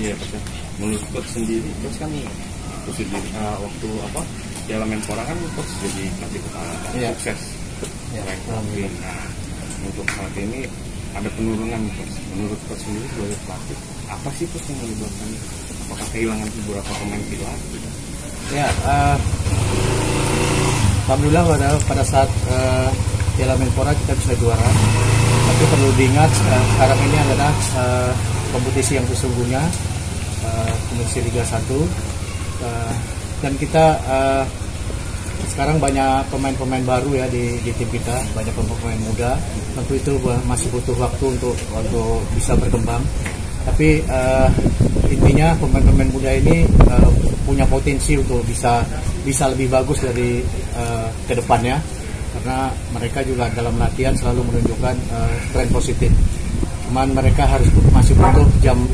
ya coach ya. Menurut coach sendiri, coach kan posisi waktu Piala Menpora kan coach jadi pelatih kepala sukses. Nah, untuk saat ini ada penurunan coach. Menurut coach sendiri sebagai pelatih, apa sih coach yang menyebabkan? Apakah kehilangan beberapa pemain pilar? Ya, alhamdulillah pada saat Piala Menpora kita bisa juara. Tapi perlu diingat sekarang ini adalah kompetisi yang sesungguhnya, kompetisi Liga 1, dan kita sekarang banyak pemain-pemain baru ya di tim kita, banyak pemain muda. Tentu itu masih butuh waktu untuk bisa berkembang. Tapi intinya pemain-pemain muda ini punya potensi untuk bisa lebih bagus dari kedepannya, karena mereka juga dalam latihan selalu menunjukkan tren positif. Cuman mereka masih butuh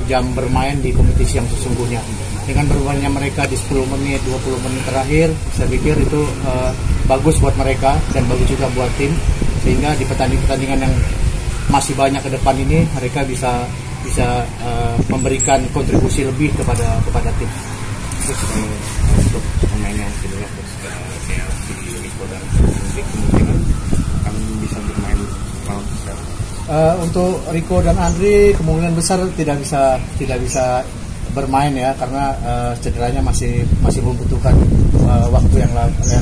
jam bermain di kompetisi yang sesungguhnya. Dengan bermainnya mereka di 10 menit, 20 menit terakhir, saya pikir itu bagus buat mereka dan bagus juga buat tim, sehingga di pertandingan yang masih banyak ke depan ini mereka bisa memberikan kontribusi lebih kepada tim. Untuk pemain yang cedera kayak si Rico dan Andri, kemungkinan akan bisa bermain lawan sekarang. Untuk Rico dan Andri kemungkinan besar tidak bisa bermain ya, karena cederanya masih membutuhkan waktu yang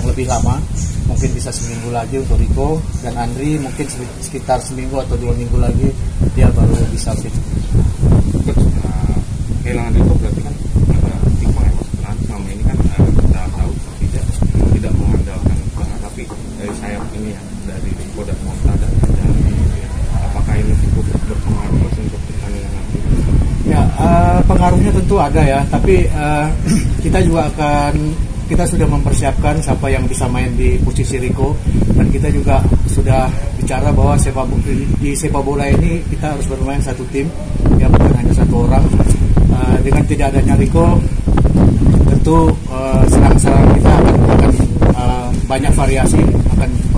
lebih lama. Mungkin bisa seminggu lagi untuk Rico, dan Andri mungkin sekitar seminggu atau 2 minggu lagi dia baru bisa fit. Kehilangan Rico berarti kan ada timbang ya, Mas. Selama ini kan kita tahu tidak mengandalkan banget, tapi dari sayap ini ya, dari Rico dan Mota dan apakah ini cukup berpengaruh untuk pertandingan nanti? Ya, pengaruhnya tentu ada ya, tapi kita sudah mempersiapkan siapa yang bisa main di posisi Rico, dan kita juga sudah bicara bahwa di sepak bola ini kita harus bermain satu tim, ya bukan hanya satu orang. Dengan tidak adanya Rico, tentu serang-serang kita akan banyak variasi,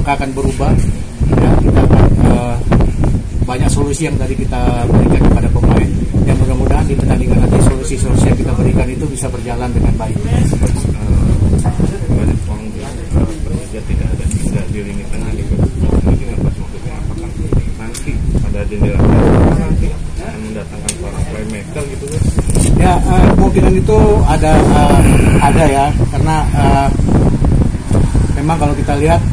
akan berubah. Ya, kita akan banyak solusi yang tadi kita berikan kepada pemain, yang mudah-mudahan di pertandingan nanti solusi-solusi yang kita berikan itu bisa berjalan dengan baik. Banyak orang bilang Persija tidak di lini tengah di maksudnya apakah nanti pada jendela nanti akan mendatangkan seorang playmaker gitu kan? Ya, kemungkinan itu ada ya, karena memang kalau kita lihat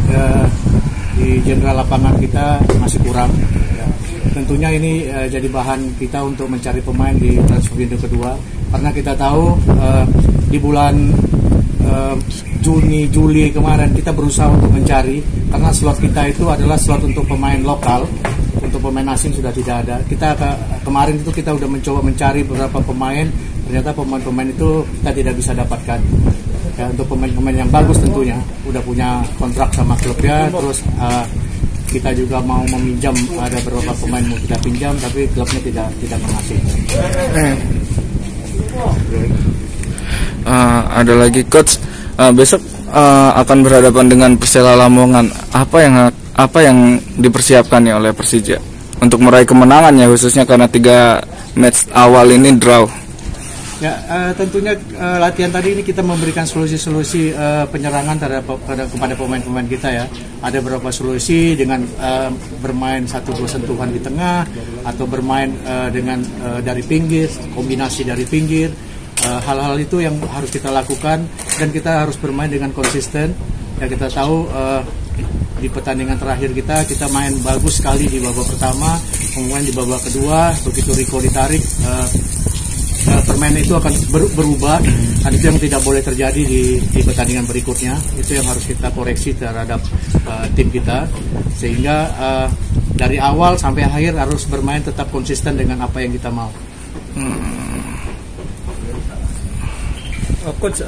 di jenderal lapangan kita masih kurang. Ya. Tentunya ini jadi bahan kita untuk mencari pemain di transfer window kedua, karena kita tahu di bulan Juni, Juli kemarin kita berusaha untuk mencari, karena slot kita itu adalah slot untuk pemain lokal, untuk pemain asing sudah tidak ada. Kemarin itu kita udah mencoba mencari beberapa pemain, ternyata pemain-pemain itu kita tidak bisa dapatkan. Ya, untuk pemain-pemain yang bagus tentunya udah punya kontrak sama klubnya, terus kita juga mau meminjam, ada beberapa pemain mau kita pinjam, tapi klubnya tidak mengasih. Ada lagi coach, besok akan berhadapan dengan Persela Lamongan. Apa yang dipersiapkan nih oleh Persija untuk meraih kemenangan ya, khususnya karena 3 match awal ini draw? Ya, tentunya latihan tadi ini kita memberikan solusi-solusi penyerangan kepada pemain-pemain kita ya. Ada beberapa solusi dengan bermain 1-2 sentuhan di tengah, atau bermain dengan dari pinggir, kombinasi dari pinggir. Hal-hal itu yang harus kita lakukan, dan kita harus bermain dengan konsisten. Ya, kita tahu di pertandingan terakhir kita main bagus sekali di babak pertama, kemudian di babak kedua begitu Rico ditarik, permainan itu akan berubah, dan itu yang tidak boleh terjadi di pertandingan berikutnya. Itu yang harus kita koreksi terhadap tim kita, sehingga dari awal sampai akhir harus bermain tetap konsisten dengan apa yang kita mau. Coach,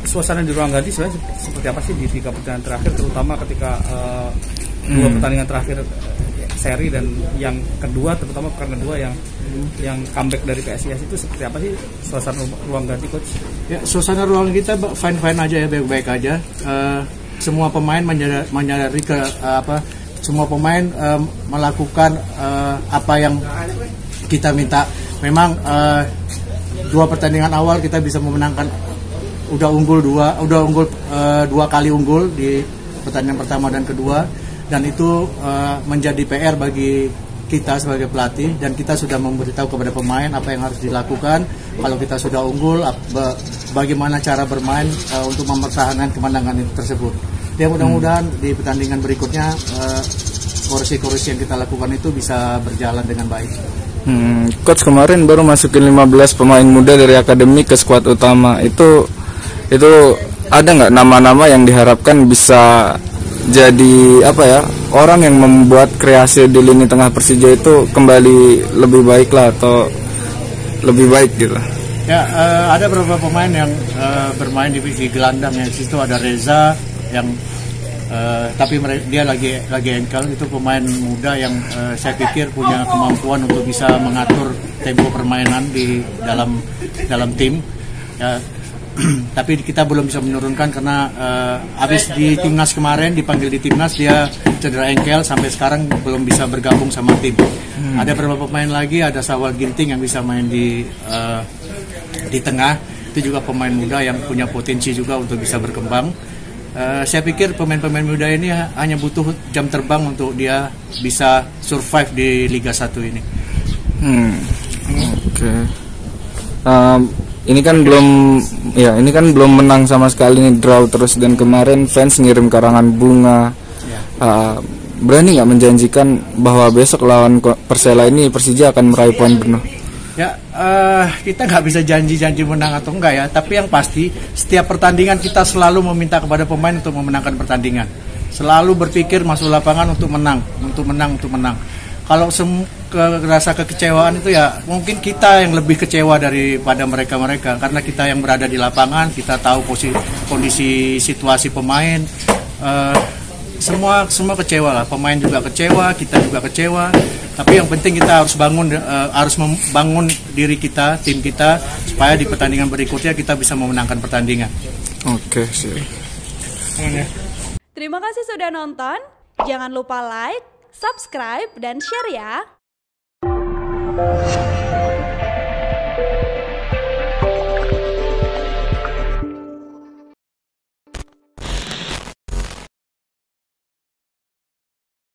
suasana di ruang ganti sebenarnya seperti apa sih di 3 pertandingan terakhir, terutama ketika 2 pertandingan terakhir seri, dan yang kedua terutama pekan kedua yang comeback dari PSIS itu seperti apa sih suasana ruang ganti, Coach? Ya, suasana ruang kita fine aja ya, baik-baik aja. Semua pemain menyadari semua pemain melakukan apa yang kita minta. Memang 2 pertandingan awal kita bisa memenangkan, udah unggul 2 kali unggul di pertandingan pertama dan kedua, dan itu menjadi PR bagi kita sebagai pelatih, dan kita sudah memberitahu kepada pemain apa yang harus dilakukan kalau kita sudah unggul, bagaimana cara bermain untuk mempertahankan kemenangan tersebut. Ya mudah-mudahan di pertandingan berikutnya koreksi-koreksi yang kita lakukan itu bisa berjalan dengan baik. Coach kemarin baru masukin 15 pemain muda dari akademi ke skuad utama. Itu ada nggak nama-nama yang diharapkan bisa jadi orang yang membuat kreasi di lini tengah Persija itu kembali lebih baik lah, atau lebih baik gitu? Ya, ada beberapa pemain yang bermain di divisi gelandang, yang situ ada Reza yang tapi dia lagi engkel. Itu pemain muda yang saya pikir punya kemampuan untuk bisa mengatur tempo permainan di dalam tim. Ya, tapi kita belum bisa menurunkan karena habis di timnas kemarin, dipanggil di timnas, dia cedera engkel, sampai sekarang belum bisa bergabung sama tim. Ada beberapa pemain lagi, ada Sawal Ginting yang bisa main di tengah. Itu juga pemain muda yang punya potensi juga untuk bisa berkembang. Saya pikir pemain-pemain muda ini hanya butuh jam terbang untuk dia bisa survive di Liga 1 ini. Oke. Ini kan belum menang sama sekali nih, draw terus, dan kemarin fans ngirim karangan bunga. Berani nggak menjanjikan bahwa besok lawan Persela ini Persija akan meraih poin penuh? Ya, kita nggak bisa janji menang atau enggak ya, tapi yang pasti setiap pertandingan kita selalu meminta kepada pemain untuk memenangkan pertandingan. Selalu berpikir masuk lapangan untuk menang. Kalau rasa kekecewaan itu ya mungkin kita yang lebih kecewa daripada mereka, karena kita yang berada di lapangan, kita tahu kondisi situasi pemain, semua kecewa lah, pemain juga kecewa, kita juga kecewa. Tapi yang penting kita harus membangun diri kita, tim kita, supaya di pertandingan berikutnya kita bisa memenangkan pertandingan. Oke, sih. Terima kasih sudah nonton. Jangan lupa like, subscribe, dan share ya.